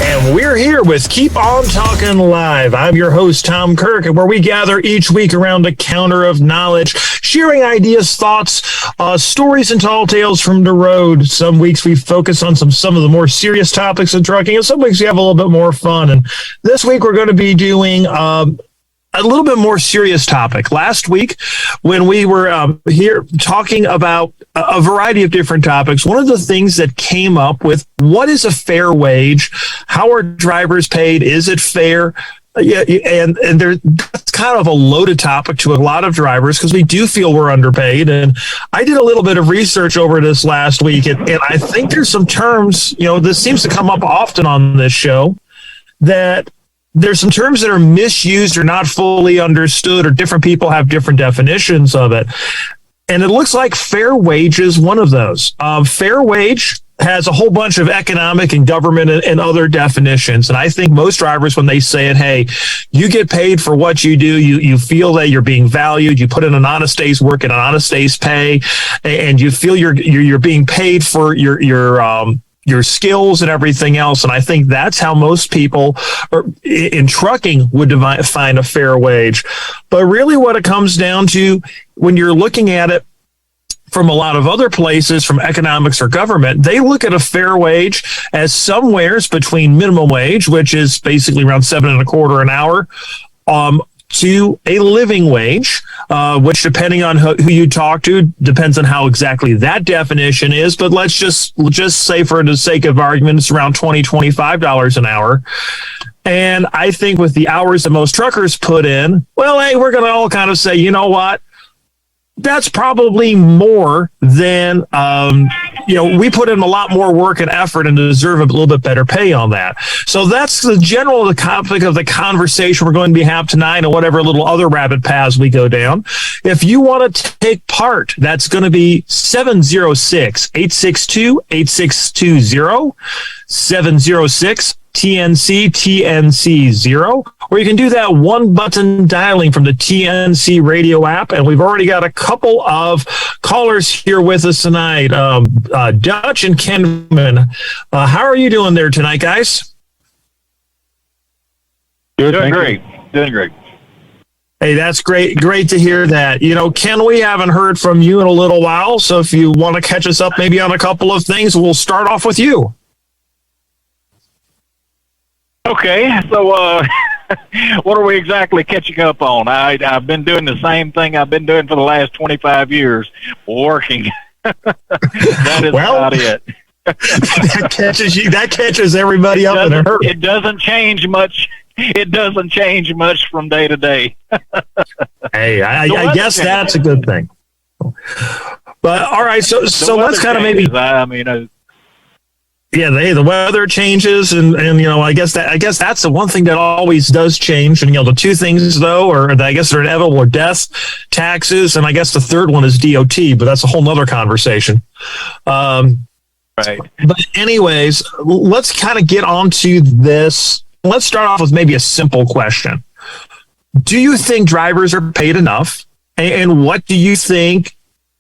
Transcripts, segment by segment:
And we're here with Keep On Talkin' Live. I'm your host, Tom Kirk, and where we gather each week around a counter of knowledge, sharing ideas, thoughts, stories, and tall tales from the road. Some weeks we focus on some of the more serious topics of trucking, and some weeks we have a little bit more fun. And this week we're going to be doing a little bit more serious topic. Last week, when we were here talking about a variety of different topics, one of the things that came up with, what is a fair wage? How are drivers paid? Is it fair? Yeah, and that's kind of a loaded topic to a lot of drivers because we do feel we're underpaid. And I did a little bit of research over this last week, and I think there's some terms, this seems to come up often on this show, that there's some terms that are misused or not fully understood, or different people have different definitions of it. And it looks like fair wage is one of those. Fair wage has a whole bunch of economic and government and other definitions. And I think most drivers, when they say it, hey, you get paid for what you do, you feel that you're being valued, you put in an honest day's work and an honest day's pay, and you feel you're being paid for your skills and everything else. And I think that's how most people in trucking would define a fair wage. But really what it comes down to, when you're looking at it from a lot of other places, from economics or government, they look at a fair wage as somewheres between minimum wage, which is basically around $7.25 an hour, to a living wage, which, depending on who you talk to, depends on how exactly that definition is. But let's just say, for the sake of argument, it's around $25 an hour. And I think with the hours that most truckers put in, well, hey, we're going to all kind of say, you know what? That's probably more than, we put in a lot more work and effort and deserve a little bit better pay on that. So that's the topic of the conversation we're going to have tonight, and whatever little other rabbit paths we go down. If you want to take part, that's going to be 706-862-8620, 706 TNC 0, or you can do that one button dialing from the TNC radio app. And we've already got a couple of callers here with us tonight. Dutch and Kenman. How are you doing there tonight, guys? Good, doing great. Hey, that's great. Great to hear that. Ken, we haven't heard from you in a little while. So if you want to catch us up maybe on a couple of things, we'll start off with you. Okay, so what are we exactly catching up on? I've been doing the same thing I've been doing for the last 25 years, working. That is about it. That catches everybody up in a hurry. It doesn't change much. It doesn't change much from day to day. Hey, I guess that's a good thing. But all right, so let's kind of maybe. Yeah, the weather changes, and I guess that's the one thing that always does change. And the two things though, I guess they're inevitable, are death, taxes, and I guess the third one is DOT, but that's a whole nother conversation. Right. But anyways, let's kind of get onto this. Let's start off with maybe a simple question: do you think drivers are paid enough? And what do you think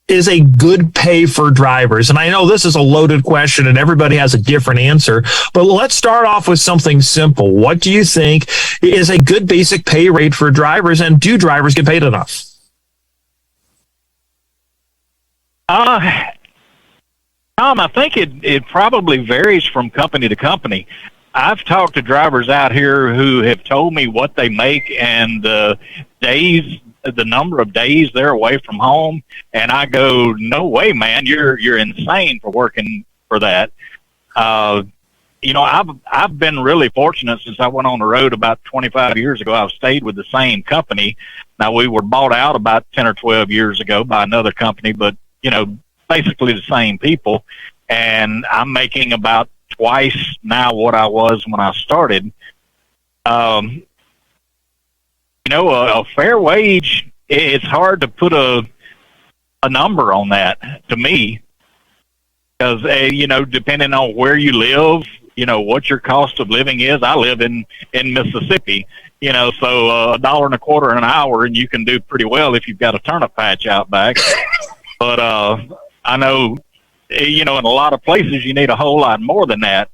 is a good pay for drivers? And I know this is a loaded question and everybody has a different answer, but let's start off with something simple. What do you think is a good basic pay rate for drivers, and do drivers get paid enough? Tom, I think it probably varies from company to company. I've talked to drivers out here who have told me what they make and the number of days they're away from home, and I go, no way, man, you're insane for working for that. I've been really fortunate since I went on the road about 25 years ago. I've stayed with the same company. Now, we were bought out about 10 or 12 years ago by another company, but basically the same people, and I'm making about twice now what I was when I started. A fair wage, it's hard to put a number on that, to me, because, depending on where you live, what your cost of living is. I live in Mississippi, so $1.25 an hour, and you can do pretty well if you've got a turnip patch out back. But I know, in a lot of places you need a whole lot more than that.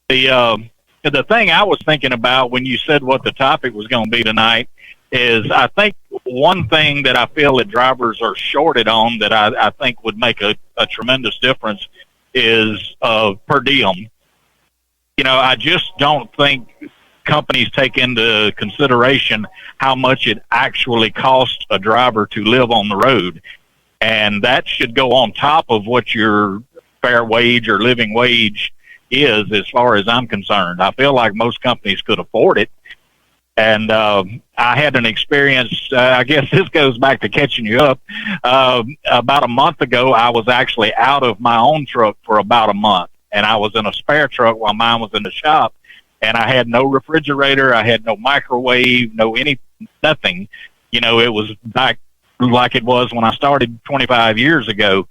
The the thing I was thinking about when you said what the topic was going to be tonight is I think one thing that I feel that drivers are shorted on that I think would make a tremendous difference is per diem. You know, I just don't think companies take into consideration how much it actually costs a driver to live on the road. And that should go on top of what your fair wage or living wage is, as far as I'm concerned. I feel like most companies could afford it. And I had an experience, I guess this goes back to catching you up. About a month ago, I was actually out of my own truck for about a month. And I was in a spare truck while mine was in the shop. And I had no refrigerator. I had no microwave, nothing. You know, it was back like it was when I started 25 years ago.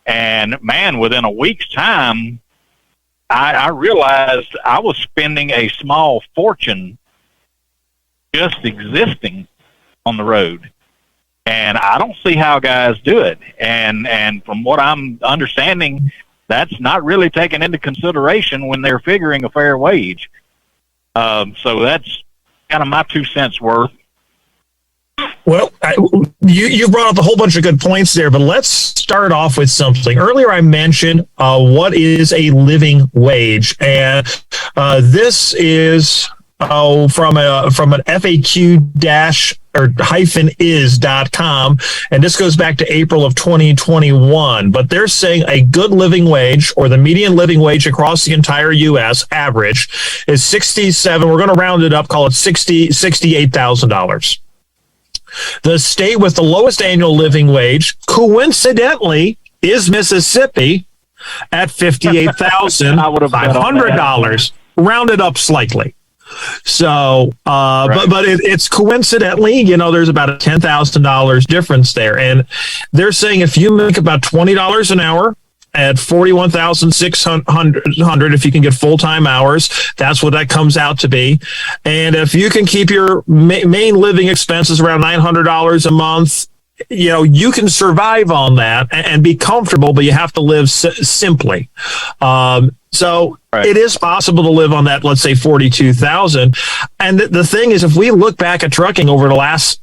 And, man, within a week's time, I realized I was spending a small fortune just existing on the road. And I don't see how guys do it. And from what I'm understanding, that's not really taken into consideration when they're figuring a fair wage. So that's kind of my 2 cents worth. Well, you brought up a whole bunch of good points there, but let's start off with something. Earlier, I mentioned what is a living wage, and this is from an FAQ-is.com, and this goes back to April of 2021. But they're saying a good living wage, or the median living wage across the entire U.S. average, is 67. We're going to round it up, call it $68,000. The state with the lowest annual living wage, coincidentally, is Mississippi at $58,500, rounded up slightly. So, right. but it's coincidentally, you know, there's about a $10,000 difference there. And they're saying if you make about $20 an hour at $41,600, if you can get full-time hours, that's what that comes out to be. And if you can keep your main living expenses around $900 a month, you know, you can survive on that and be comfortable, but you have to live simply. So right. It is possible to live on that, let's say $42,000. And the thing is, if we look back at trucking over the last,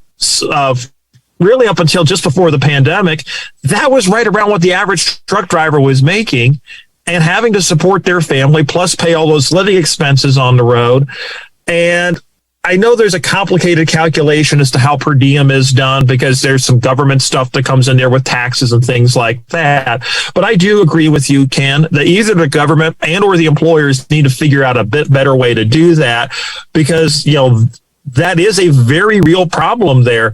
really up until just before the pandemic, that was right around what the average truck driver was making and having to support their family, plus pay all those living expenses on the road. And I know there's a complicated calculation as to how per diem is done because there's some government stuff that comes in there with taxes and things like that. But I do agree with you, Ken, that either the government and or the employers need to figure out a bit better way to do that because, you know, that is a very real problem there.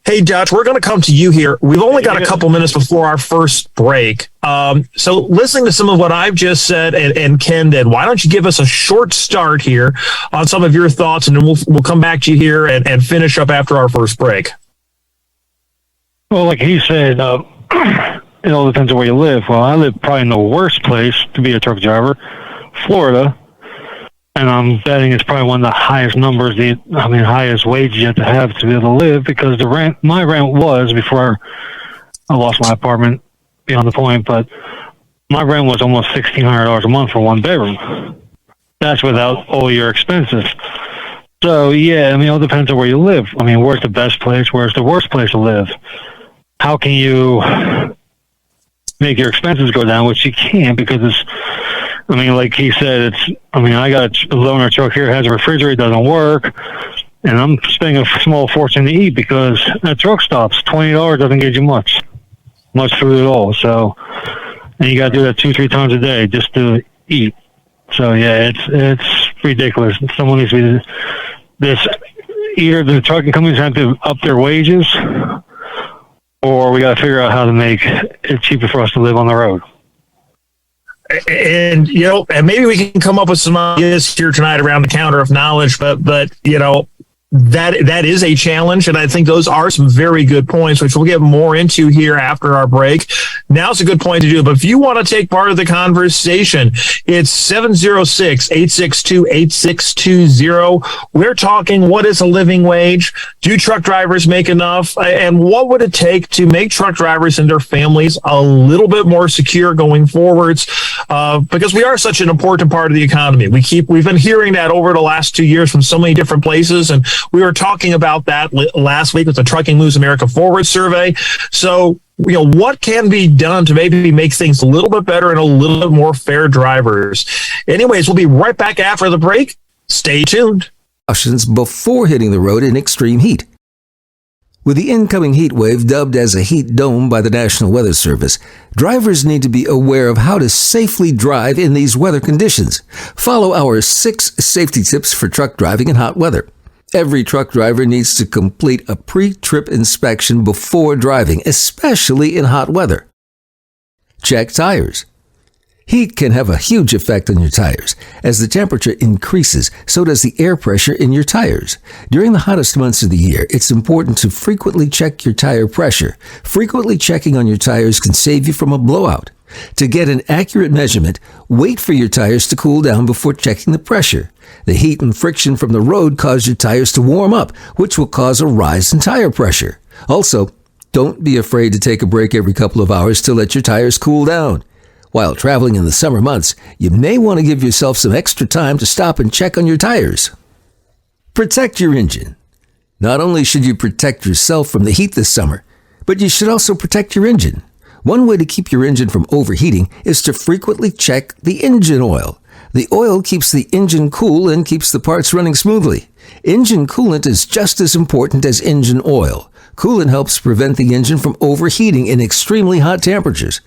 Hey, Dutch, we're going to come to you here. We've only got a couple minutes before our first break. So listening to some of what I've just said and Ken did, why don't you give us a short start here on some of your thoughts, and then we'll come back to you here and finish up after our first break. Well, like he said, it all depends on where you live. Well, I live probably in the worst place to be a truck driver, Florida. And I'm betting it's probably one of the highest numbers, highest wages you have to be able to live because my rent was, before I lost my apartment, beyond the point, but my rent was almost $1,600 a month for one bedroom. That's without all your expenses. So, yeah, it all depends on where you live. Where's the best place? Where's the worst place to live? How can you make your expenses go down, which you can't because it's, like he said, I got a loaner truck here, has a refrigerator, doesn't work, and I'm spending a small fortune to eat because that truck stops. $20 doesn't get you much food at all. So, and you got to do that 2-3 times a day just to eat. So, yeah, it's ridiculous. Someone needs to be this. Either the trucking companies have to up their wages, or we got to figure out how to make it cheaper for us to live on the road. And, and maybe we can come up with some ideas here tonight around the counter of knowledge, but that is a challenge. And I think those are some very good points, which we'll get more into here after our break. now's a good point to do it. But if you want to take part of the conversation, it's 706-862-8620. We're talking, what is a living wage? Do truck drivers make enough? And what would it take to make truck drivers and their families a little bit more secure going forwards? Because we are such an important part of the economy. We've been hearing that over the last 2 years from so many different places. And we were talking about that last week with the Trucking Moves America Forward survey. So, what can be done to maybe make things a little bit better and a little bit more fair drivers? Anyways, we'll be right back after the break. Stay tuned. Cautions before hitting the road in extreme heat. With the incoming heat wave dubbed as a heat dome by the National Weather Service, drivers need to be aware of how to safely drive in these weather conditions. Follow our 6 safety tips for truck driving in hot weather. Every truck driver needs to complete a pre-trip inspection before driving, especially in hot weather. Check tires. Heat can have a huge effect on your tires. As the temperature increases, so does the air pressure in your tires. During the hottest months of the year, it's important to frequently check your tire pressure. Frequently checking on your tires can save you from a blowout. To get an accurate measurement, wait for your tires to cool down before checking the pressure. The heat and friction from the road cause your tires to warm up, which will cause a rise in tire pressure. Also, don't be afraid to take a break every couple of hours to let your tires cool down. While traveling in the summer months, you may want to give yourself some extra time to stop and check on your tires. Protect your engine. Not only should you protect yourself from the heat this summer, but you should also protect your engine. One way to keep your engine from overheating is to frequently check the engine oil. The oil keeps the engine cool and keeps the parts running smoothly. Engine coolant is just as important as engine oil. Coolant helps prevent the engine from overheating in extremely hot temperatures.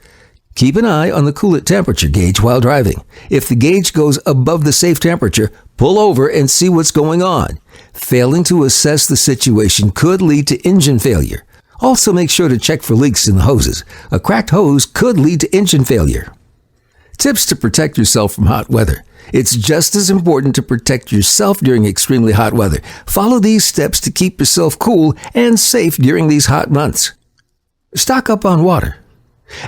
Keep an eye on the coolant temperature gauge while driving. If the gauge goes above the safe temperature, pull over and see what's going on. Failing to assess the situation could lead to engine failure. Also, make sure to check for leaks in the hoses. A cracked hose could lead to engine failure. Tips to protect yourself from hot weather. It's just as important to protect yourself during extremely hot weather. Follow these steps to keep yourself cool and safe during these hot months. Stock up on water.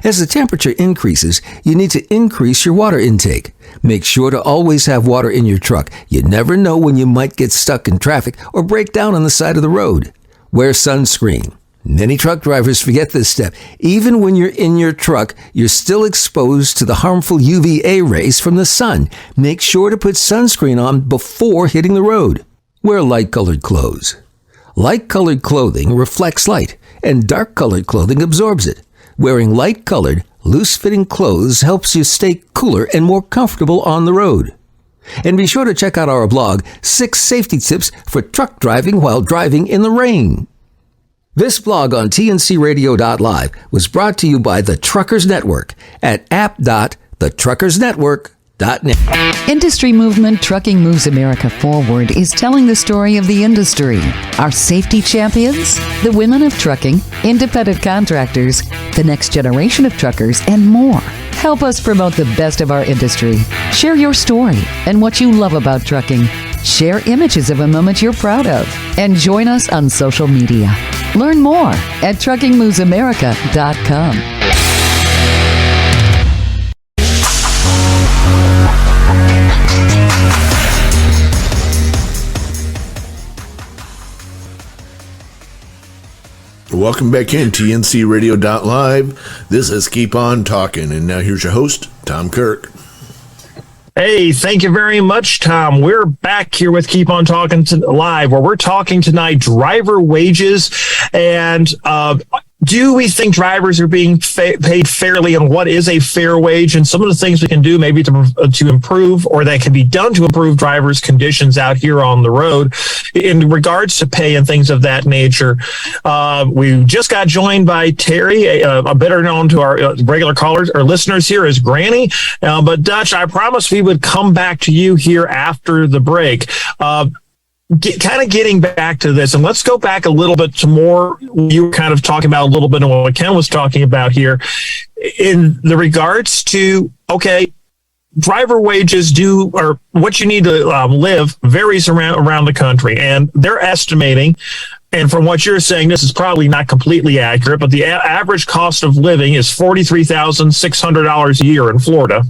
As the temperature increases, you need to increase your water intake. Make sure to always have water in your truck. You never know when you might get stuck in traffic or break down on the side of the road. Wear sunscreen. Many truck drivers forget this step. Even when you're in your truck, you're still exposed to the harmful UVA rays from the sun. Make sure to put sunscreen on before hitting the road. Wear light-colored clothes. Light-colored clothing reflects light, and dark-colored clothing absorbs it. Wearing light-colored, loose-fitting clothes helps you stay cooler and more comfortable on the road. And be sure to check out our blog, 6 Safety Tips for Truck Driving While Driving in the Rain. This blog on tncradio.live was brought to you by the Truckers Network at app.thetruckersnetwork.net. Industry movement Trucking Moves America Forward is telling the story of the industry. Our safety champions, the women of trucking, independent contractors, the next generation of truckers, and more. Help us promote the best of our industry. Share your story and what you love about trucking. Share images of a moment you're proud of. And join us on social media. Learn more at truckingmovesamerica.com. Welcome back in TNCRadio.live. This is Keep On Talking, and now here's your host, Tom Kirk. Hey, thank you very much, Tom. We're back here with Keep On Talking Live, where we're talking tonight driver wages and do we think drivers are being paid fairly, and what is a fair wage, and some of the things we can do maybe to improve, or that can be done to improve drivers' conditions out here on the road in regards to pay and things of that nature. We just got joined by Terry, better known to our regular callers or listeners here as Granny. But Dutch, I promised we would come back to you here after the break. Getting back to this, and let's go back a little bit to more you were kind of talking about a little bit of what Ken was talking about here in the regards to, okay, driver wages or what you need to live varies around the country, and they're estimating And from what you're saying, this is probably not completely accurate, but the average cost of living is $43,600 a year in Florida.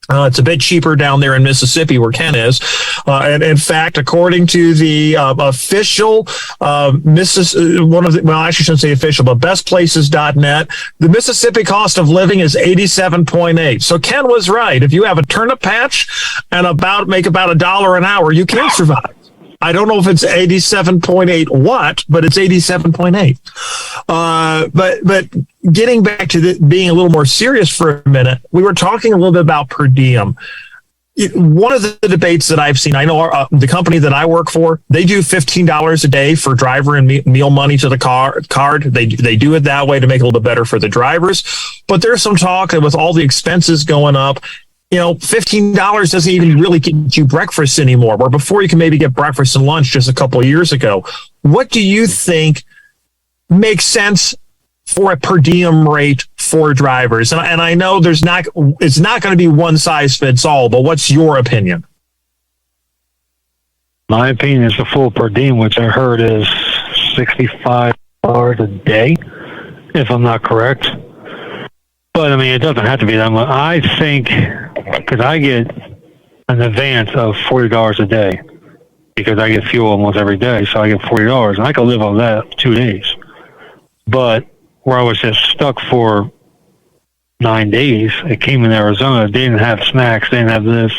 It's a bit cheaper down there in Mississippi where Ken is. And in fact, according to the official I shouldn't say official, but bestplaces.net, the Mississippi cost of living is 87.8. So Ken was right. If you have a turnip patch and make about $1 an hour, you can survive. I don't know if it's 87.8 what, but it's 87.8. But getting back to being a little more serious for a minute, we were talking a little bit about per diem. One of the debates that I've seen, I know the company that I work for, they do $15 a day for driver and meal money to the card. They do it that way to make it a little bit better for the drivers. But there's some talk that with all the expenses going up, $15 doesn't even really get you breakfast anymore, where before you can maybe get breakfast and lunch just a couple of years ago. What do you think makes sense for a per diem rate for drivers? And I know it's not going to be one size fits all, but what's your opinion? My opinion is the full per diem, which I heard is $65 a day, if I'm not correct. But, I mean, it doesn't have to be that much. I think, because I get an advance of $40 a day, because I get fuel almost every day, so I get $40, and I could live on that 2 days. But where I was just stuck for 9 days, it came in Arizona. They didn't have snacks. They didn't have this.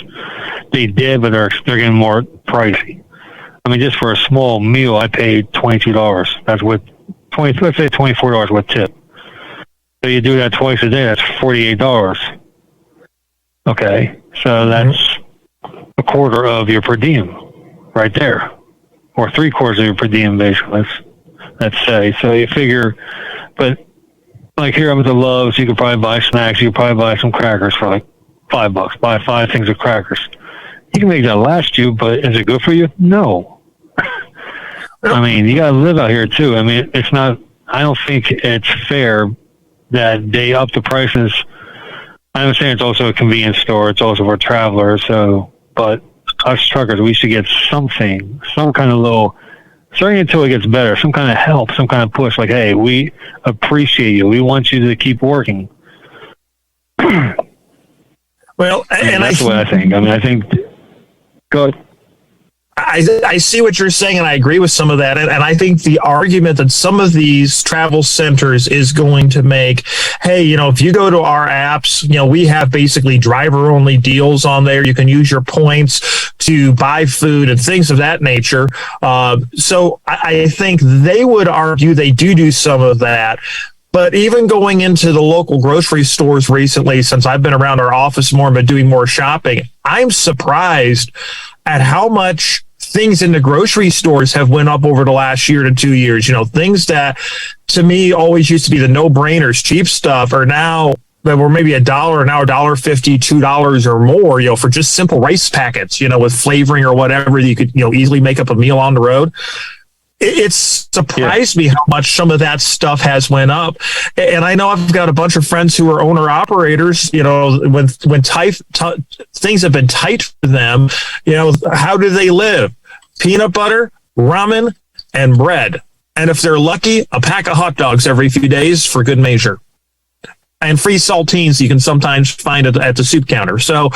They did, but they're getting more pricey. I mean, just for a small meal, I paid $22. That's with let's say $24 with tip. So you do that twice a day, that's $48. Okay, so that's a quarter of your per diem right there, or 3/4 of your per diem, basically. Let's say. So you figure, but like here I'm at the Lowe's, you could probably buy snacks. You could probably buy some crackers for like $5. Buy 5 things of crackers. You can make that last you, but is it good for you? No. I mean, you got to live out here too. I mean, it's not. I don't think it's fair that they up the prices. I understand it's also a convenience store. It's also for travelers. So, but us truckers, we should get some kind of little, starting until it gets better, some kind of help, some kind of push. Like, hey, we appreciate you. We want you to keep working. Well, and that's what I think. I mean, I think. Go ahead. I see what you're saying, and I agree with some of that. And I think the argument that some of these travel centers is going to make, hey, if you go to our apps, we have basically driver-only deals on there. You can use your points to buy food and things of that nature. So I think they would argue they do some of that. But even going into the local grocery stores recently, since I've been around our office more and been doing more shopping, I'm surprised at how much things in the grocery stores have went up over the last year to 2 years. Things that to me always used to be the no-brainers, cheap stuff, are now that were maybe $1, now $1.50, $2 or more, for just simple rice packets, with flavoring or whatever. You could, easily make up a meal on the road. It's surprised me how much some of that stuff has went up. And I know I've got a bunch of friends who are owner operators, when things have been tight for them, how do they live? Peanut butter, ramen, and bread. And if they're lucky, a pack of hot dogs every few days for good measure. And free saltines you can sometimes find at the soup counter. So,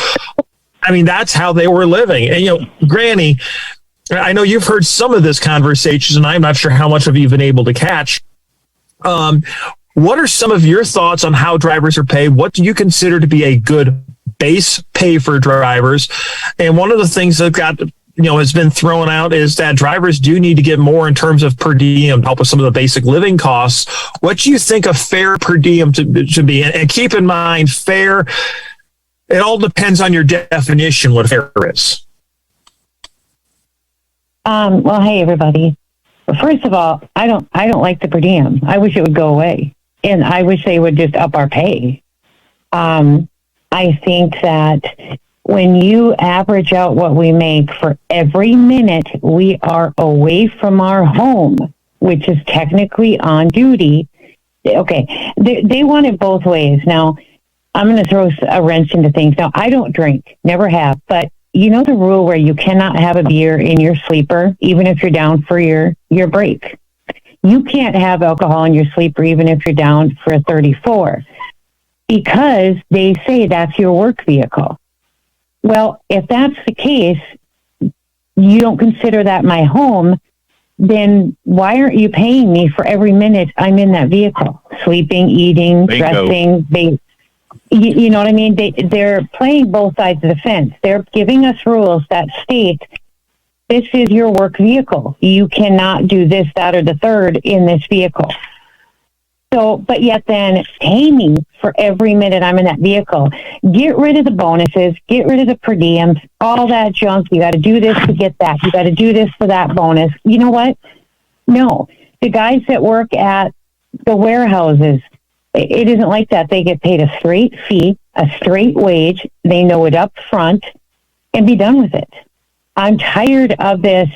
I mean, that's how they were living. And, Granny, I know you've heard some of this conversation, and I'm not sure how much of you've been able to catch. What are some of your thoughts on how drivers are paid? What do you consider to be a good base pay for drivers? And one of the things that has been thrown out is that drivers do need to get more in terms of per diem to help with some of the basic living costs. What do you think a fair per diem should be? And keep in mind, fair, it all depends on your definition what fair is. Well, hey, everybody. First of all, I don't like the per diem. I wish it would go away. And I wish they would just up our pay. I think that when you average out what we make for every minute we are away from our home, which is technically on duty, okay, they want it both ways. Now, I'm going to throw a wrench into things. Now, I don't drink, never have, but you know the rule where you cannot have a beer in your sleeper, even if you're down for your break. you can't have alcohol in your sleeper even if you're down for a 34 because they say that's your work vehicle. Well, if that's the case, you don't consider that my home, then why aren't you paying me for every minute I'm in that vehicle? Sleeping, eating, Bingo. dressing, you know what I mean? They're playing both sides of the fence. They're giving us rules that state this is your work vehicle. You cannot do this, that, or the third in this vehicle. So, but yet then pay me for every minute I'm in that vehicle. Get rid of the bonuses, get rid of the per diems, all that junk. You got to do this to get that. You got to do this for that bonus. You know what? No. The guys that work at the warehouses, it isn't like that. They get paid a straight fee, a straight wage. They know it up front and be done with it. I'm tired of this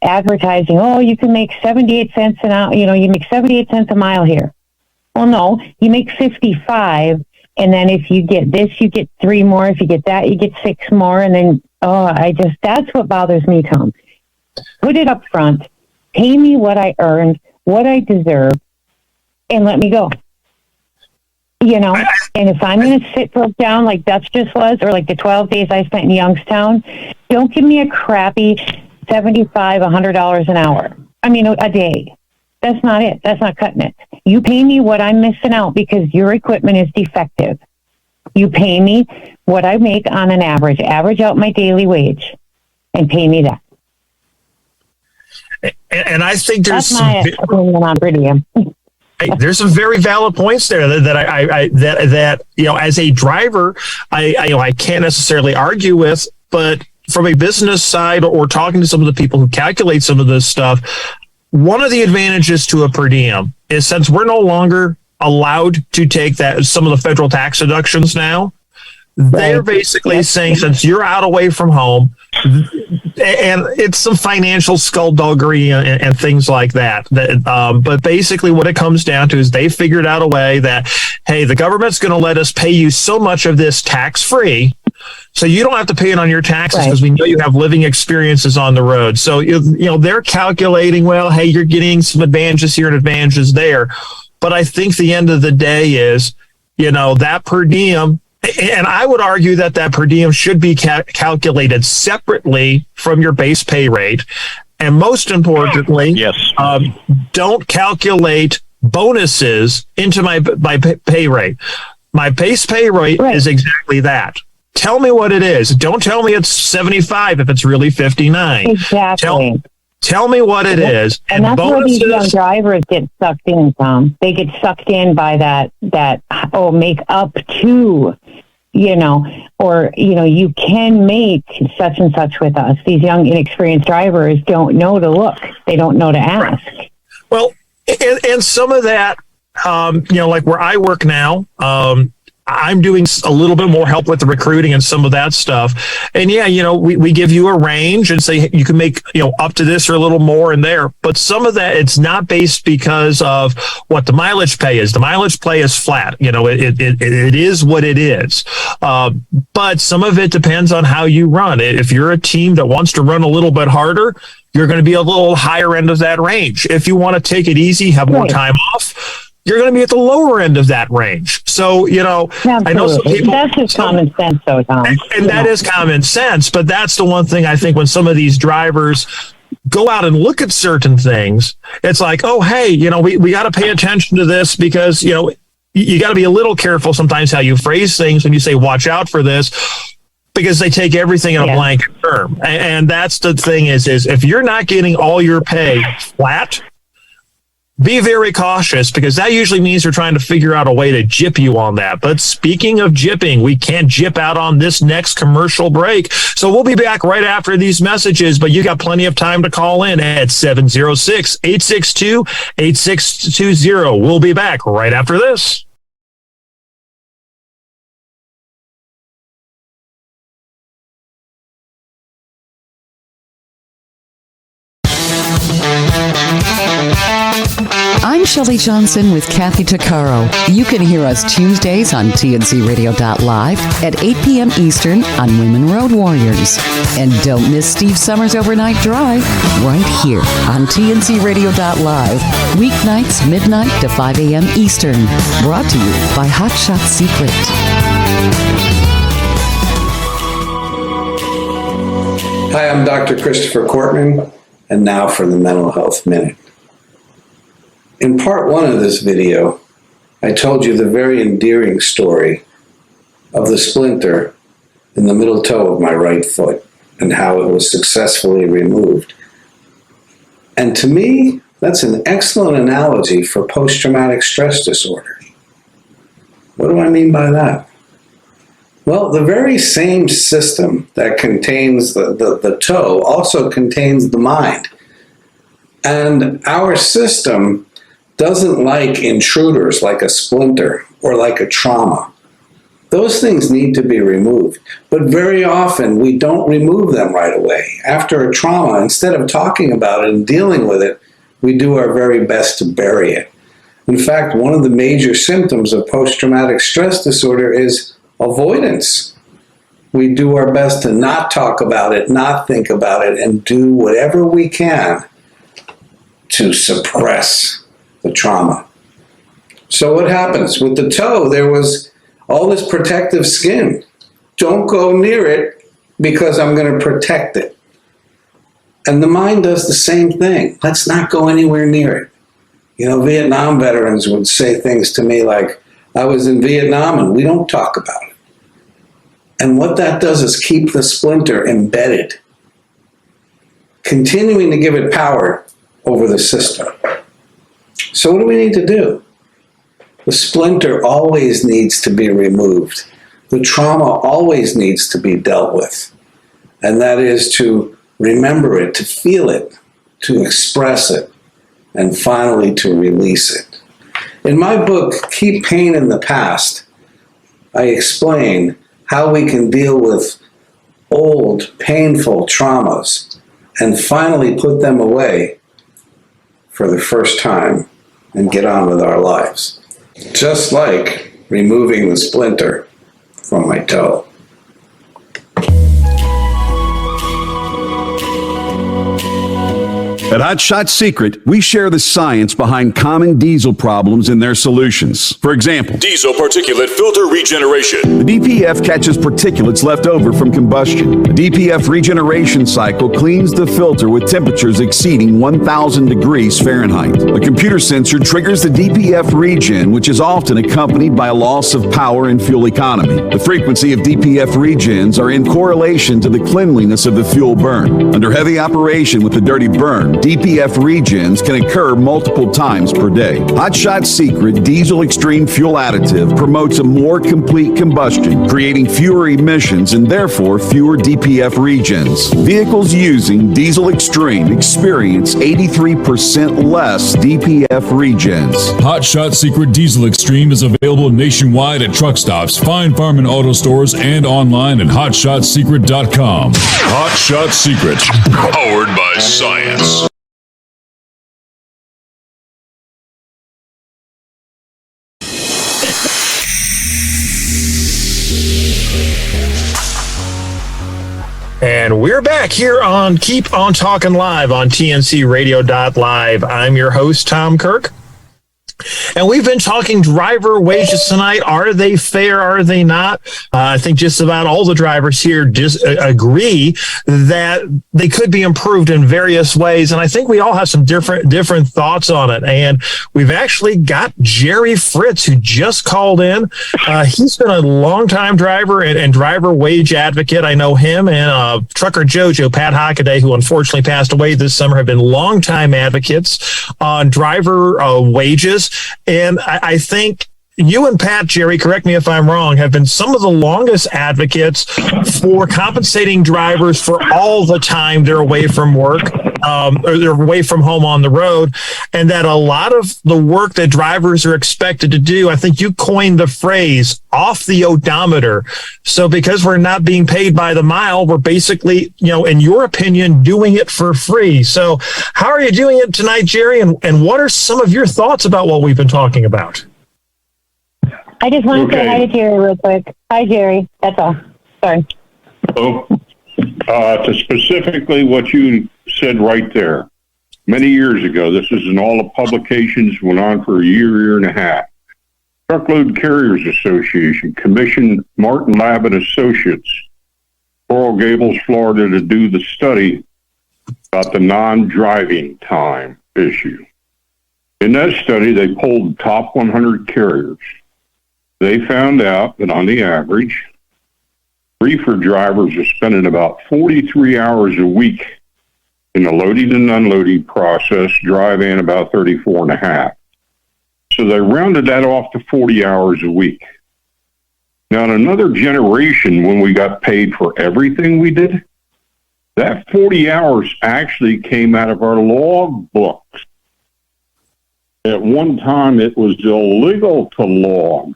advertising. Oh, you can make 78 cents an hour. You know, you make 78 cents a mile here. Well, no, you make 55. And then if you get this, you get 3 more. If you get that, you get 6 more. And then, that's what bothers me, Tom. Put it up front. Pay me what I earned, what I deserve, and let me go. You know, and if I'm going to sit broke down like Dutch just was, or like the 12 days I spent in Youngstown, don't give me a crappy $75, $100 an hour. I mean, a day. That's not it. That's not cutting it. You pay me what I'm missing out because your equipment is defective. You pay me what I make on an average out my daily wage, and pay me that. And I think that's my opinion on per diem. There's some very valid points there that you know, as a driver, I can't necessarily argue with, but from a business side or talking to some of the people who calculate some of this stuff, one of the advantages to a per diem is since we're no longer allowed to take some of the federal tax deductions now, they're basically saying since you're out away from home, and it's some financial skullduggery and things like that. But basically what it comes down to is they figured out a way that, hey, the government's going to let us pay you so much of this tax-free, so you don't have to pay it on your taxes because we know you have living experiences on the road. So, you know, they're calculating, well, hey, you're getting some advantages here and advantages there. But I think the end of the day is, you know, that per diem, and I would argue that per diem should be calculated separately from your base pay rate. And most importantly, don't calculate bonuses into my pay rate. My base pay rate is exactly that. Tell me what it is. Don't tell me it's 75 if it's really 59. Exactly. Tell me what it is. And that's where these young drivers get sucked in, Tom. They get sucked in by that, make up to, you know, or, you know, you can make such and such with us. These young, inexperienced drivers don't know to look. They don't know to ask. Right. Well, and some of that, you know, like where I work now, I'm doing a little bit more help with the recruiting and some of that stuff. And yeah, you know, we give you a range and say you can make, you know, up to this or a little more in there. But some of that, it's not based because of what the mileage pay is. The mileage pay is flat. You know, it is what it is. But some of it depends on how you run. If you're a team that wants to run a little bit harder, you're going to be a little higher end of that range. If you want to take it easy, have more time off, you're going to be at the lower end of that range. So, you know, absolutely. I know some people... That's just common sense, though, Tom. And that is common sense, but that's the one thing I think when some of these drivers go out and look at certain things, it's like, oh, hey, you know, we got to pay attention to this because, you know, you got to be a little careful sometimes how you phrase things when you say, watch out for this, because they take everything in a blanket term. And that's the thing is if you're not getting all your pay flat, be very cautious because that usually means they're trying to figure out a way to gyp you on that. But speaking of gypping, we can't gyp out on this next commercial break. So we'll be back right after these messages, but you got plenty of time to call in at 706-862-8620. We'll be back right after this. I'm Shelley Johnson with Kathy Tuccaro. You can hear us Tuesdays on TNCRadio.live at 8 p.m. Eastern on Women Road Warriors. And don't miss Steve Summers' Overnight Drive right here on TNCRadio.live. Weeknights, midnight to 5 a.m. Eastern. Brought to you by Hot Shot Secret. Hi, I'm Dr. Christopher Cortman, and now for the Mental Health Minute. In part one of this video, I told you the very endearing story of the splinter in the middle toe of my right foot and how it was successfully removed. And to me, that's an excellent analogy for post-traumatic stress disorder. What do I mean by that? Well, the very same system that contains the toe also contains the mind. And our system doesn't like intruders like a splinter or like a trauma. Those things need to be removed. But very often we don't remove them right away. After a trauma, instead of talking about it and dealing with it, we do our very best to bury it. In fact, one of the major symptoms of post-traumatic stress disorder is avoidance. We do our best to not talk about it, not think about it, and do whatever we can to suppress the trauma. So what happens? With the toe, there was all this protective skin. Don't go near it because I'm going to protect it. And the mind does the same thing. Let's not go anywhere near it. You know, Vietnam veterans would say things to me like, I was in Vietnam and we don't talk about it. And what that does is keep the splinter embedded, continuing to give it power over the system. So what do we need to do? The splinter always needs to be removed. The trauma always needs to be dealt with. And that is to remember it, to feel it, to express it, and finally to release it. In my book, Keep Pain in the Past, I explain how we can deal with old, painful traumas and finally put them away for the first time and get on with our lives. Just like removing the splinter from my toe. At Hot Shot Secret, we share the science behind common diesel problems and their solutions. For example, diesel particulate filter regeneration. the DPF catches particulates left over from combustion. The DPF regeneration cycle cleans the filter with temperatures exceeding 1,000 degrees Fahrenheit. A computer sensor triggers the DPF regen, which is often accompanied by a loss of power and fuel economy. The frequency of DPF regens are in correlation to the cleanliness of the fuel burn. Under heavy operation with the dirty burn, DPF regens can occur multiple times per day. Hot Shot Secret Diesel Extreme Fuel Additive promotes a more complete combustion, creating fewer emissions and therefore fewer DPF regens. Vehicles using Diesel Extreme experience 83% less DPF regens. Hot Shot Secret Diesel Extreme is available nationwide at truck stops, Fine Farm and auto stores, and online at hotshotsecret.com. Hot Shot Secret, powered by science. And we're back here on Keep On Talking Live on TNCRadio.live. I'm your host, Tom Kirk. And we've been talking driver wages tonight. Are they fair? Are they not? I think just about all the drivers here agree that they could be improved in various ways. And I think we all have some different thoughts on it. And we've actually got Jerry Fritz, who just called in. He's been a longtime driver and driver wage advocate. I know him and Trucker Jojo, Pat Hockaday, who unfortunately passed away this summer, have been longtime advocates on driver wages. And I think you and Pat, Jerry, correct me if I'm wrong, have been some of the longest advocates for compensating drivers for all the time they're away from work or they're away from home on the road, and that a lot of the work that drivers are expected to do, I think you coined the phrase off the odometer. So because we're not being paid by the mile, we're basically, in your opinion, doing it for free. So how are you doing it tonight, Jerry? And what are some of your thoughts about what we've been talking about? I just want to say hi to Jerry real quick. Hi, Jerry. That's all. Sorry. Oh, to specifically what you said right there. Many years ago, this is in all the publications, went on for a year and a half. Truckload Carriers Association commissioned Martin Lab and Associates, Coral Gables, Florida, to do the study about the non-driving time issue. In that study, they polled the top 100 carriers. They found out that on the average, reefer drivers are spending about 43 hours a week in the loading and unloading process, driving about 34 and a half. So they rounded that off to 40 hours a week. Now, in another generation, when we got paid for everything we did, that 40 hours actually came out of our log books. At one time, it was illegal to log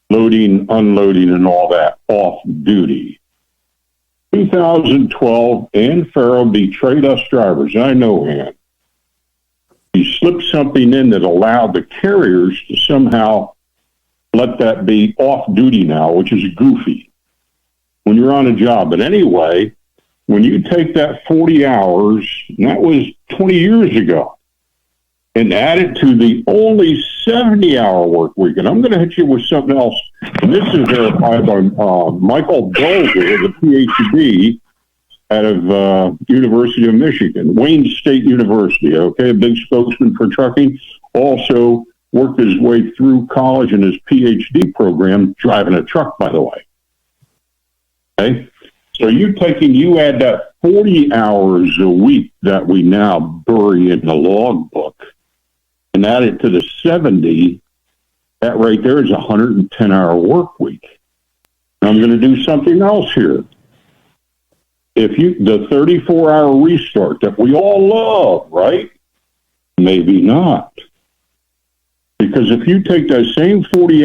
loading, unloading, and all that off duty. 2012, Ann Farrow betrayed us drivers. I know Ann. He slipped something in that allowed the carriers to somehow let that be off duty now, which is goofy when you're on a job. But anyway, when you take that 40 hours, and that was 20 years ago, and add it to the only 70-hour work week. And I'm going to hit you with something else. And this is verified by Michael Bolger, the PhD out of University of Michigan, Wayne State University, okay, a big spokesman for trucking. Also worked his way through college and his PhD program, driving a truck, by the way. Okay? So you add that 40 hours a week that we now bury in the logbook, and add it to the 70, that right there is a 110-hour work week. I'm going to do something else here. The 34-hour restart that we all love, right? Maybe not. Because if you take that same 40,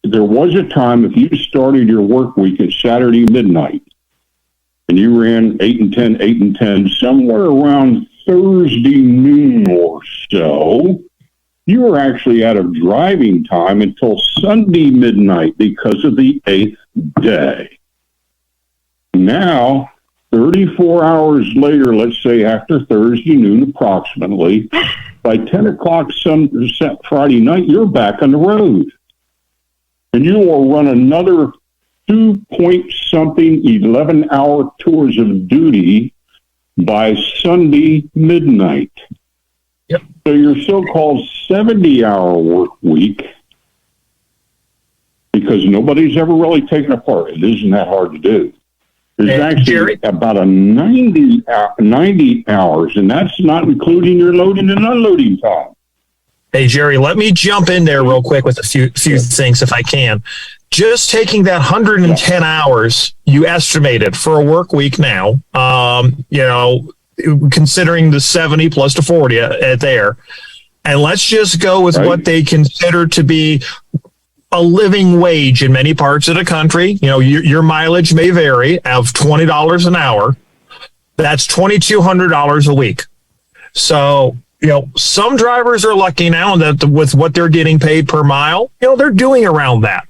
there was a time if you started your work week at Saturday midnight, and you ran 8 and 10, 8 and 10, somewhere around Thursday noon or so, you were actually out of driving time until Sunday midnight because of the 8th day. Now, 34 hours later, let's say after Thursday noon approximately, by 10 o'clock Friday night, you're back on the road. And you will run another 2-point-something 11-hour tours of duty by Sunday midnight. Yep. So your so-called 70-hour work week, because nobody's ever really taken apart, it isn't that hard to do. There's actually Jerry? about a 90 hours, and that's not including your loading and unloading time. Hey, Jerry, let me jump in there real quick with a few things if I can. Just taking that 110 hours you estimated for a work week now, considering the 70 plus the 40 there, and let's just go with what they consider to be a living wage in many parts of the country. Your mileage may vary of $20 an hour. That's $2,200 a week. So, some drivers are lucky now that with what they're getting paid per mile, they're doing around that.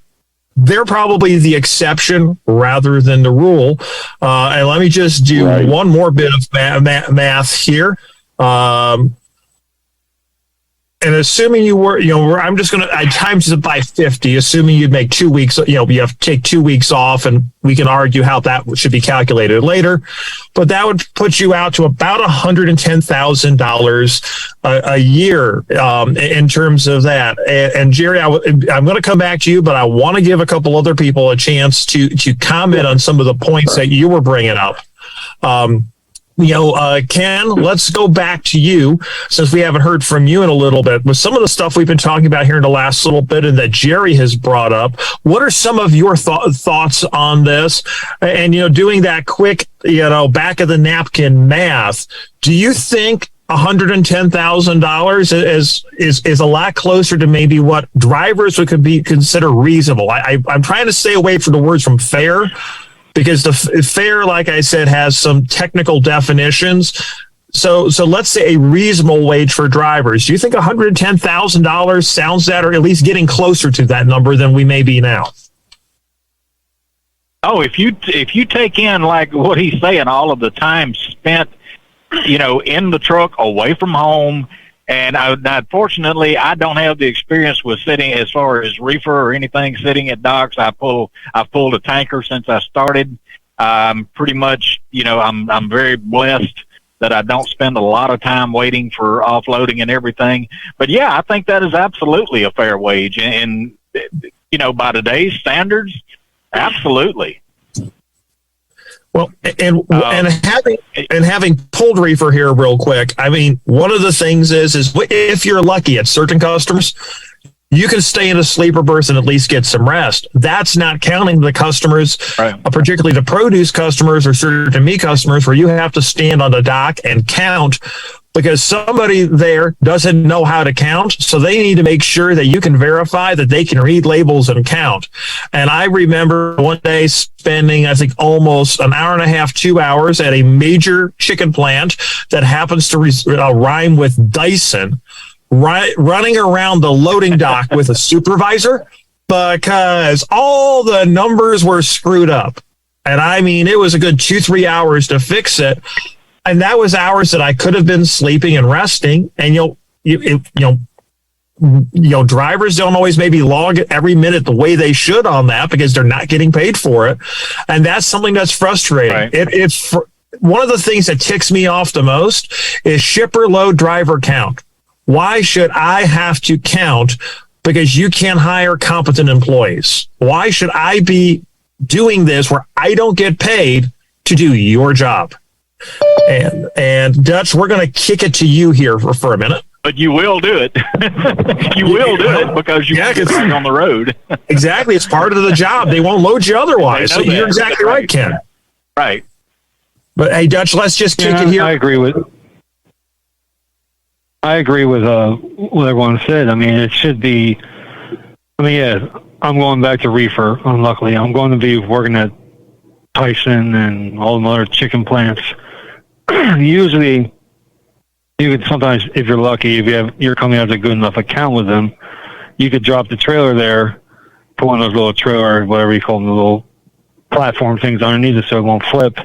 They're probably the exception rather than the rule. And let me just do one more bit of math here. And assuming you were, I'm just going to, I times it by 50, assuming you'd make 2 weeks, you have to take 2 weeks off, and we can argue how that should be calculated later. But that would put you out to about $110,000 a year in terms of that. And Jerry, I'm going to come back to you, but I want to give a couple other people a chance to comment on some of the points that you were bringing up. Ken, let's go back to you since we haven't heard from you in a little bit. With some of the stuff we've been talking about here in the last little bit and that Jerry has brought up, what are some of your thoughts on this? And, doing that quick, back of the napkin math, do you think $110,000 is a lot closer to maybe what drivers would consider reasonable? I'm trying to stay away from the words from fair, because the fair, like I said, has some technical definitions. So let's say a reasonable wage for drivers. Do you think $110,000 sounds that, or at least getting closer to that number than we may be now? Oh, if you take in like what he's saying, all of the time spent, in the truck, away from home. And unfortunately, I don't have the experience with sitting as far as reefer or anything sitting at docks. I've pulled a tanker since I started. Pretty much, I'm very blessed that I don't spend a lot of time waiting for offloading and everything. But yeah, I think that is absolutely a fair wage. And by today's standards, absolutely. Well, and having pulled reefer here real quick, I mean, one of the things is if you're lucky at certain customers, you can stay in a sleeper berth and at least get some rest. That's not counting the customers, right, particularly the produce customers or certain meat customers, where you have to stand on the dock and count because somebody there doesn't know how to count. So they need to make sure that you can verify that they can read labels and count. And I remember one day spending, I think, almost an hour and a half, 2 hours at a major chicken plant that happens to rhyme with Dyson, running around the loading dock with a supervisor because all the numbers were screwed up. And I mean, it was a good 2-3 hours to fix it. And that was hours that I could have been sleeping and resting. And drivers don't always maybe log every minute the way they should on that because they're not getting paid for it. And that's something that's frustrating. Right. One of the things that ticks me off the most is shipper load driver count. Why should I have to count because you can't hire competent employees? Why should I be doing this where I don't get paid to do your job? And Dutch, we're going to kick it to you here for a minute. But you will do it. You will do it because you get back on the road. Exactly. It's part of the job. They won't load you otherwise. So you're exactly right, Ken. Right. But hey, Dutch, let's just kick it here. I agree with what everyone said. I mean, it should be. I'm going back to reefer. Unluckily, I'm going to be working at Tyson and all the other chicken plants. Usually, you could sometimes, if you're lucky, if your company has a good enough account with them, you could drop the trailer there, put one of those little trailer, whatever you call them, the little platform things underneath it so it won't flip.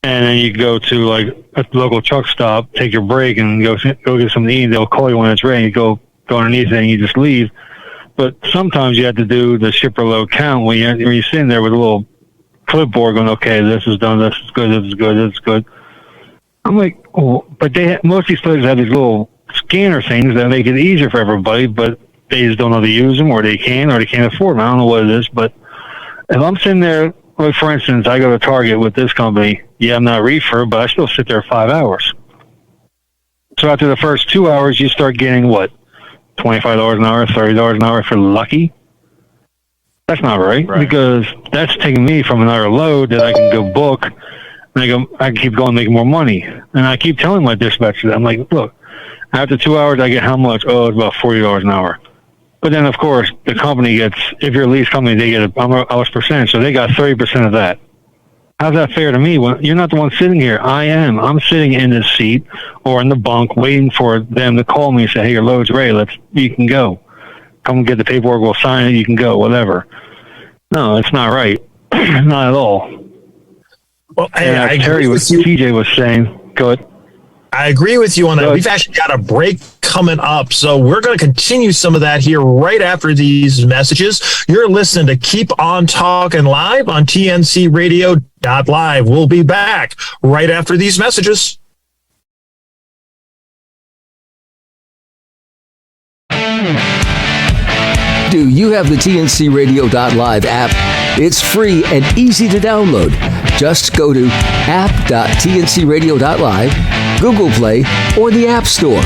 And then you go to like a local truck stop, take your break, and go get something to eat. They'll call you when it's ready. You go underneath it and you just leave. But sometimes you have to do the shipper load count when you're sitting there with a little clipboard going, okay, this is done, this is good, this is good, this is good. I'm like, oh, but most of these places have these little scanner things that make it easier for everybody, but they just don't know how to use them, or they can't afford them. I don't know what it is, but if I'm sitting there, like for instance, I go to Target with this company. Yeah, I'm not reefer, but I still sit there 5 hours. So after the first 2 hours, you start getting what? $25 an hour, $30 an hour if you're lucky. That's not right, because that's taking me from another load that I can go book, and I can keep going making more money. And I keep telling my dispatcher that. I'm like, look, after 2 hours, I get how much? Oh, it's about $40 an hour. But then, of course, the company gets, if you're a lease company, they get a hour's percentage, so they got 30% of that. How's that fair to me? Well, you're not the one sitting here. I am. I'm sitting in this seat or in the bunk waiting for them to call me and say, hey, your load's ready. You can go. Come get the paperwork. We'll sign it. You can go, whatever. No, it's not right. Not at all. Well, I Terry was TJ was saying, go ahead. I agree with you on that. We've actually got a break coming up, so we're going to continue some of that here right after these messages. You're listening to Keep On Talking Live on TNCRadio.live. We'll be back right after these messages. Do you have the TNCRadio.live app? It's free and easy to download. Just go to app.tncradio.live, Google Play, or the App Store.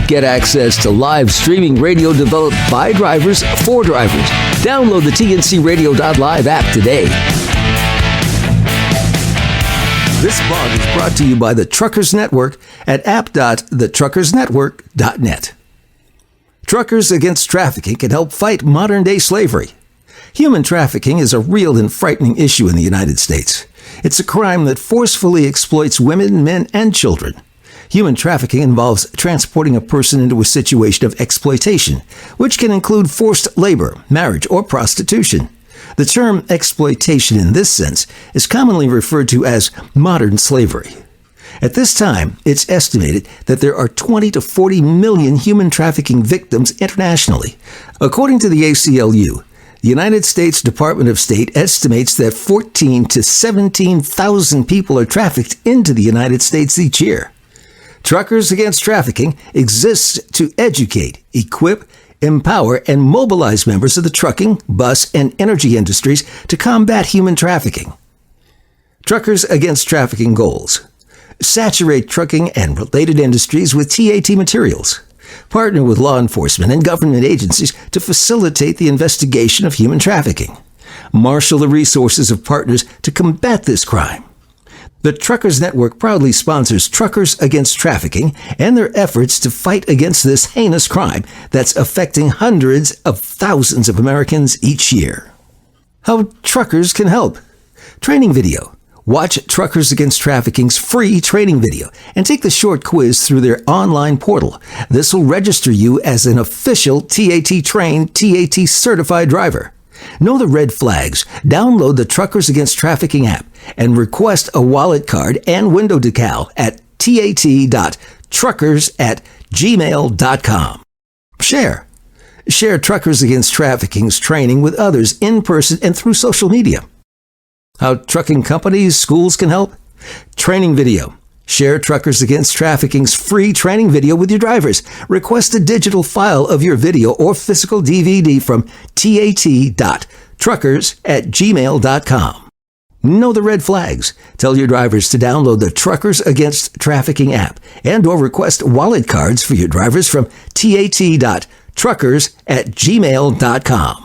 Get access to live streaming radio developed by drivers for drivers. Download the tncradio.live app today. This blog is brought to you by the Truckers Network at app.thetruckersnetwork.net. Truckers Against Trafficking can help fight modern-day slavery. Human trafficking is a real and frightening issue in the United States. It's a crime that forcefully exploits women, men, and children. Human trafficking involves transporting a person into a situation of exploitation, which can include forced labor, marriage, or prostitution. The term exploitation in this sense is commonly referred to as modern slavery. At this time, it's estimated that there are 20 to 40 million human trafficking victims internationally. According to the ACLU, the United States Department of State estimates that 14 to 17,000 people are trafficked into the United States each year. Truckers Against Trafficking exists to educate, equip, empower, and mobilize members of the trucking, bus, and energy industries to combat human trafficking. Truckers Against Trafficking goals: saturate trucking and related industries with TAT materials. Partner with law enforcement and government agencies to facilitate the investigation of human trafficking. Marshal the resources of partners to combat this crime. The Truckers Network proudly sponsors Truckers Against Trafficking and their efforts to fight against this heinous crime that's affecting hundreds of thousands of Americans each year. How truckers can help. Training video. Watch Truckers Against Trafficking's free training video and take the short quiz through their online portal. This will register you as an official TAT trained, TAT certified driver. Know the red flags. Download the Truckers Against Trafficking app and request a wallet card and window decal at tat.truckers@gmail.com. Share Truckers Against Trafficking's training with others in person and through social media. How trucking companies, schools can help. Training video. Share Truckers Against Trafficking's free training video with your drivers. Request a digital file of your video or physical DVD from tat.truckers@gmail.com. Know the red flags. Tell your drivers to download the Truckers Against Trafficking app and or request wallet cards for your drivers from tat.truckers@gmail.com.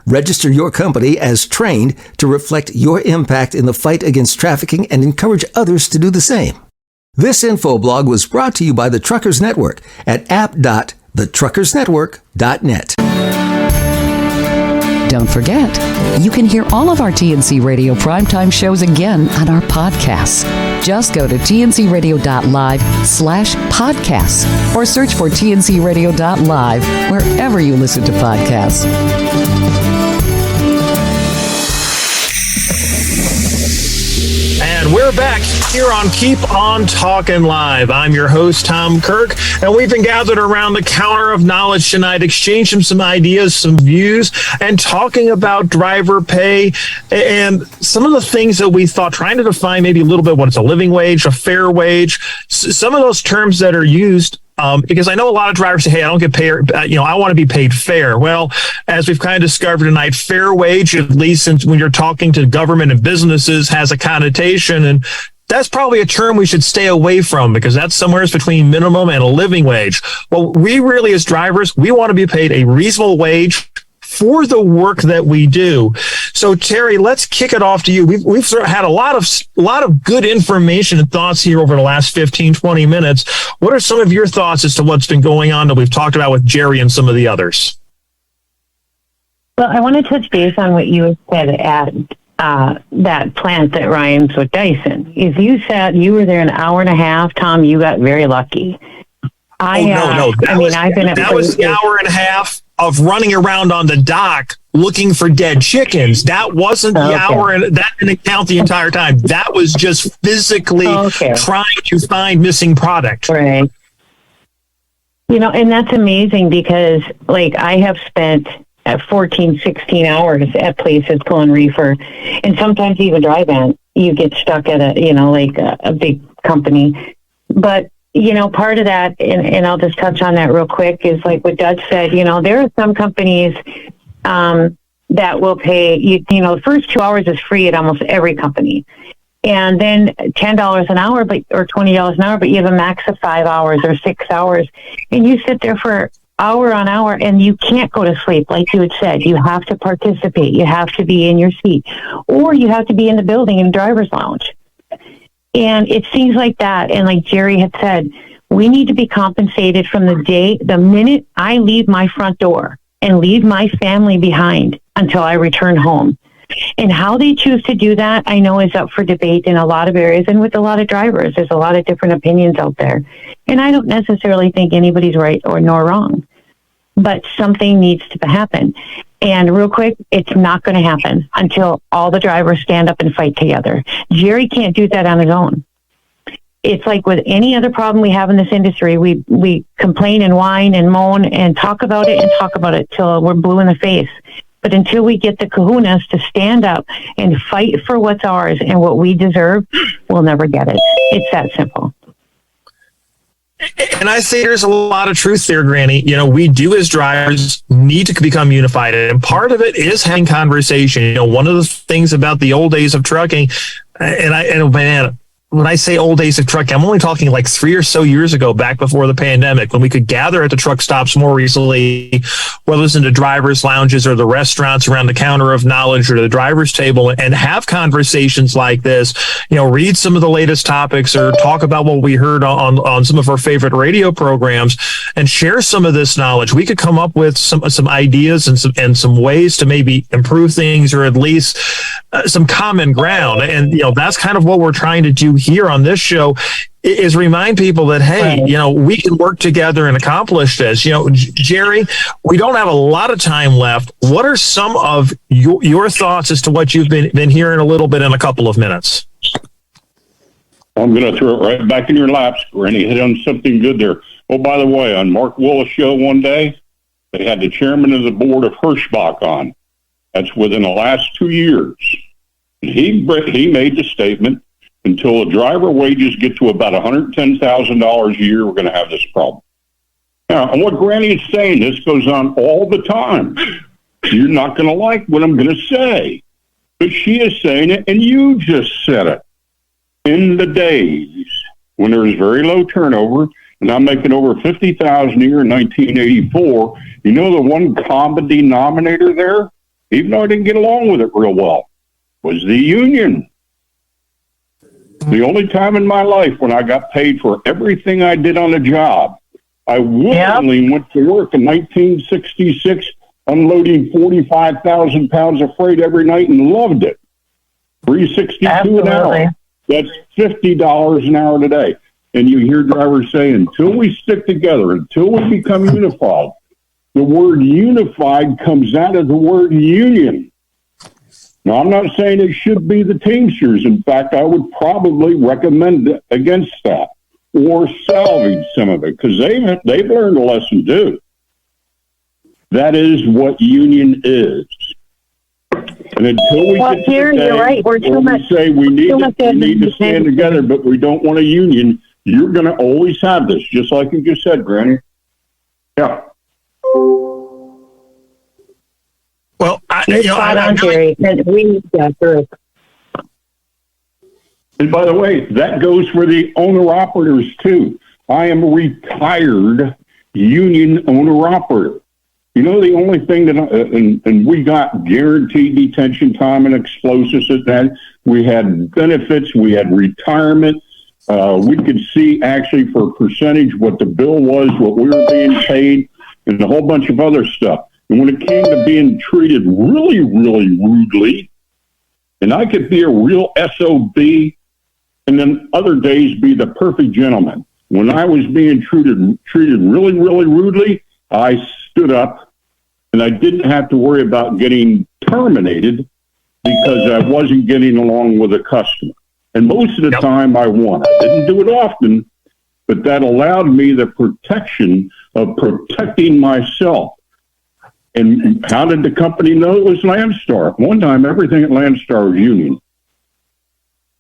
Register your company as trained to reflect your impact in the fight against trafficking and encourage others to do the same. This info blog was brought to you by the Truckers Network at app.thetruckersnetwork.net. Don't forget, you can hear all of our TNC Radio primetime shows again on our podcasts. Just go to tncradio.live/podcasts or search for tncradio.live wherever you listen to podcasts. And we're back here on Keep On Talkin' Live. I'm your host, Tom Kirk, and we've been gathered around the counter of knowledge tonight, exchanging some ideas, some views, and talking about driver pay and some of the things that we thought, trying to define maybe a little bit what is a living wage, a fair wage, some of those terms that are used. Because I know a lot of drivers say, hey, I don't get paid, I want to be paid fair. Well, as we've kind of discovered tonight, fair wage, at least since when you're talking to government and businesses, has a connotation. And that's probably a term we should stay away from because that's somewhere between minimum and a living wage. Well, we really, as drivers, we want to be paid a reasonable wage for the work that we do. So, Terry, let's kick it off to you. We've sort of had a lot of good information and thoughts here over the last 15, 20 minutes. What are some of your thoughts as to what's been going on that we've talked about with Jerry and some of the others? Well, I want to touch base on what you said at that plant that rhymes with Dyson. If you said you were there an hour and a half, Tom, you got very lucky. No. That was an hour and a half of running around on the dock looking for dead chickens. That wasn't the hour, and that didn't count the entire time. That was just physically trying to find missing product. Right. And that's amazing because, I have spent 14, 16 hours at places pulling reefer, and sometimes even dry van. You get stuck at a big company. But part of that, and I'll just touch on that real quick, is like what Dutch said, there are some companies that will pay you. You know, the first 2 hours is free at almost every company, and then $10 an hour, or $20 an hour. But you have a max of 5 hours or 6 hours, and you sit there for hour on hour, and you can't go to sleep. Like you had said, you have to participate. You have to be in your seat, or you have to be in the building in the driver's lounge. And it seems like that. And like Jerry had said, we need to be compensated from the minute I leave my front door and leave my family behind until I return home. And how they choose to do that, I know, is up for debate in a lot of areas and with a lot of drivers. There's a lot of different opinions out there. And I don't necessarily think anybody's right nor wrong. But something needs to happen. And real quick, it's not going to happen until all the drivers stand up and fight together. Jerry can't do that on his own. It's like with any other problem we have in this industry, we complain and whine and moan and talk about it till we're blue in the face. But until we get the kahunas to stand up and fight for what's ours and what we deserve, we'll never get it. It's that simple. And I say there's a lot of truth there, Granny. You know, we do as drivers need to become unified. And part of it is having conversation. You know, one of the things about the old days of trucking, man, when I say old days of trucking, I'm only talking like 3 or so years ago, back before the pandemic, when we could gather at the truck stops more easily, whether it's in the driver's lounges or the restaurants around the counter of knowledge or the driver's table, and have conversations like this, you know, read some of the latest topics or talk about what we heard on some of our favorite radio programs and share some of this knowledge. We could come up with some ideas and some ways to maybe improve things, or at least some common ground. And, you know, that's kind of what we're trying to do here on this show, is remind people that, hey, you know, we can work together and accomplish this. You know, Jerry, we don't have a lot of time left. What are some of your thoughts as to what you've been hearing a little bit in a couple of minutes? I'm going to throw it right back in your laps, Granny. Hit on something good there. Oh, by the way, on Mark Willis' show one day, they had the chairman of the board of Hirschbach on. That's within the last 2 years. And he made the statement, until the driver wages get to about $110,000 a year, we're going to have this problem. Now, and what Granny is saying, this goes on all the time. You're not going to like what I'm going to say. But she is saying it, and you just said it. In the days when there was very low turnover, and I'm making over $50,000 a year in 1984, you know the one common denominator there, even though I didn't get along with it real well, was the union. The only time in my life when I got paid for everything I did on the job, I willingly went to work in 1966, unloading 45,000 pounds of freight every night, and loved it. $3.62 an hour. That's $50 an hour today. And you hear drivers say, until we stick together, until we become unified, the word unified comes out of the word union. Now, I'm not saying it should be the Teamsters. In fact, I would probably recommend against that, or salvage some of it, because they've learned a lesson too. That is what union is. And until we get to the day, you're right. We're too much. Say we need to stand together, but we don't want a union, you're going to always have this, just like you just said, Granny. Yeah. Well, and by the way, that goes for the owner-operators, too. I am a retired union owner-operator. You know, the only thing that, and we got guaranteed detention time and explosives at that. We had benefits. We had retirement. We could see actually for a percentage what the bill was, what we were being paid, and a whole bunch of other stuff. And when it came to being treated really, really rudely, and I could be a real SOB and then other days be the perfect gentleman. When I was being treated really, really rudely, I stood up and I didn't have to worry about getting terminated because I wasn't getting along with a customer. And most of the time I won. I didn't do it often, but that allowed me the protection of protecting myself. And how did the company know it was Landstar? One time, everything at Landstar was union.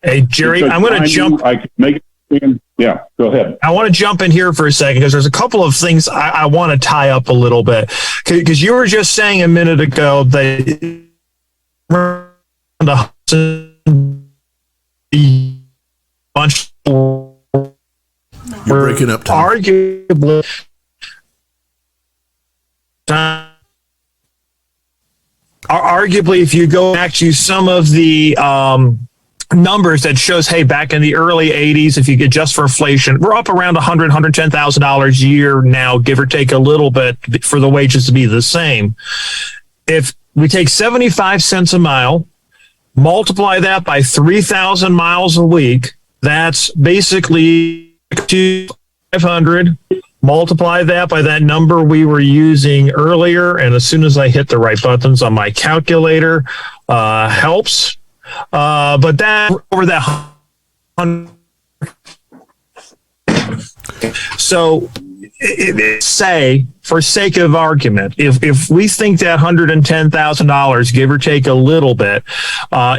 Hey, Jerry, because I'm going to jump. I could make it. Yeah, go ahead. I want to jump in here for a second because there's a couple of things I want to tie up a little bit. Because you were just saying a minute ago that bunch. You're breaking up, Tom. Arguably, if you go back to some of the numbers that shows, hey, back in the early 80s, if you get just for inflation, we're up around $110,000 a year now, give or take a little bit for the wages to be the same. If we take 75 cents a mile, multiply that by 3,000 miles a week, that's basically 500. Multiply that by that number we were using earlier, and as soon as I hit the right buttons on my calculator, helps. But that over that 100. So say, for sake of argument, if we think that $110,000, give or take a little bit,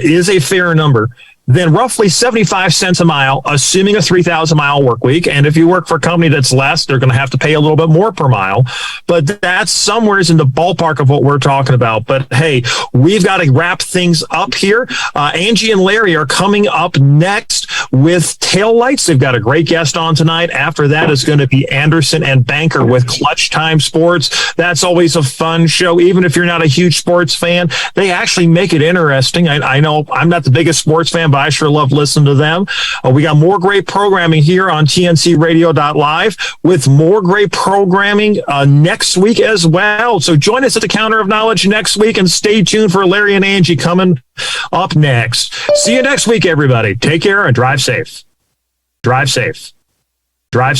is a fair number, then roughly 75 cents a mile, assuming a 3,000 mile work week. And if you work for a company that's less, they're going to have to pay a little bit more per mile. But that's somewhere in the ballpark of what we're talking about. But hey, we've got to wrap things up here. Angie and Larry are coming up next with Taillights. They've got a great guest on tonight. After that is going to be Anderson and Banker with Clutch Time Sports. That's always a fun show. Even if you're not a huge sports fan, they actually make it interesting. I know I'm not the biggest sports fan, but I sure love listening to them. We got more great programming here on tncradio.live with more great programming next week as well. So join us at the Counter of Knowledge next week and stay tuned for Larry and Angie coming up next. See you next week, everybody. Take care and drive safe. Drive safe. Drive